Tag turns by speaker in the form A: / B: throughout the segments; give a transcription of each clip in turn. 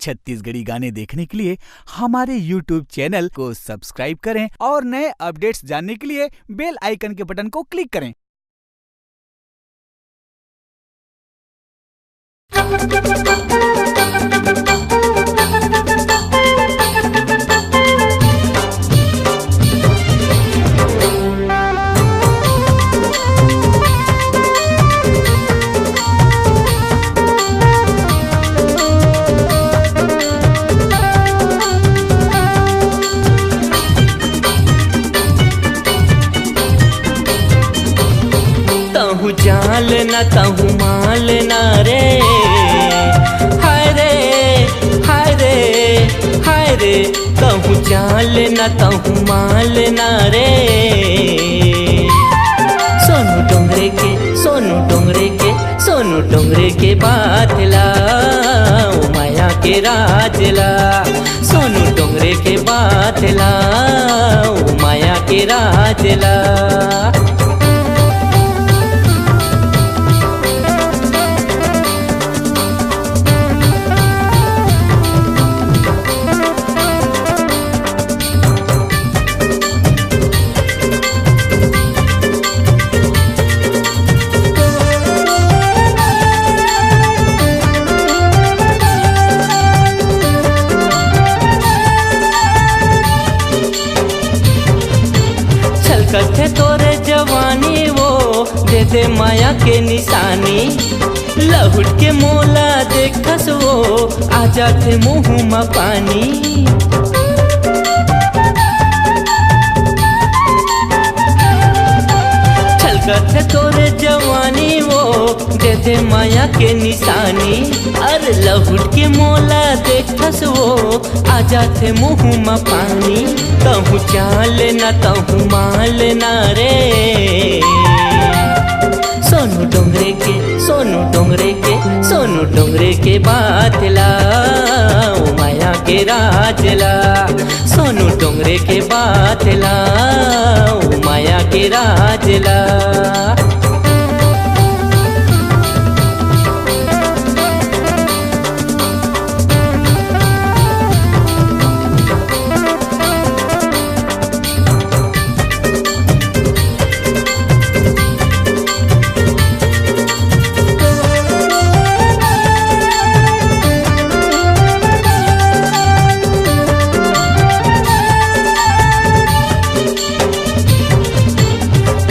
A: छत्तीसगढ़ी गाने देखने के लिए हमारे YouTube चैनल को सब्सक्राइब करें और नए अपडेट्स जानने के लिए बेल आइकन के बटन को क्लिक करें।
B: तहु जाल न तहु माल न रे, हाय रे हाय रे हाय रे। तहु जाल न तहु माल न रे। सोनू डोंगरे के सोनू डोंगरे के सोनू डोंगरे के बातला ओ माया के राजला। सोनू डोंगरे के बातला ओ माया के राजला। कथे तोरे जवानी वो दे दे माया के निशानी। लहुट के मोला देखस वो आ जाते मुँह में पानी। छलकत है तोरे जवानी वो दे दे माया के निशानी। अरे लहुट के मोला देखस वो आ जाते मुँह में पानी। तहु चाल न तहु माल न रे। सोनू डोंगरे के सोनू डोंगरे के सोनू डोंगरे के बातला ओ माया के राजला। सोनू डोंगरे के बातला ओ माया के राजला।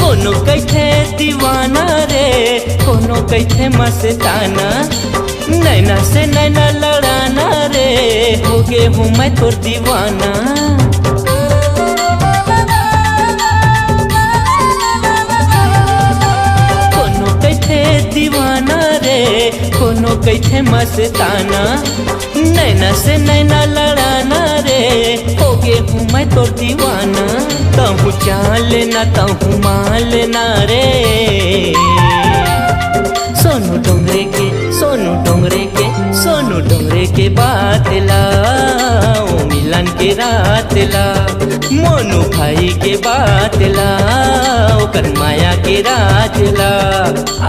B: कोनो कैथे दीवाना रे, कोनो कैथे मस्ताना। नैना से नैना लड़ाना रे, हो गे हूँ मैं तोर दीवाना। कोनो कैथे दीवाना रे, कोनो कैथे मस्ताना। नैना से नैना लड़ाना रे, हो गे हूँ मैं तोर दीवाना। तहु चाल न तहु माल न रे। सोनू डोंगरे के सोनू डोंगरे के सोनू डोंगरे के बातला ओ मिलन के रातला। मोनू भाई के बातला ओकर माया के राजला।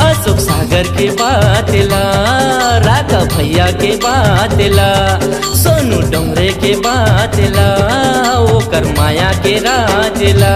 B: अशोक सागर के बातला राघव भैया के बातला। सोनू डोंगरे के बातला ओकर माया के राजला।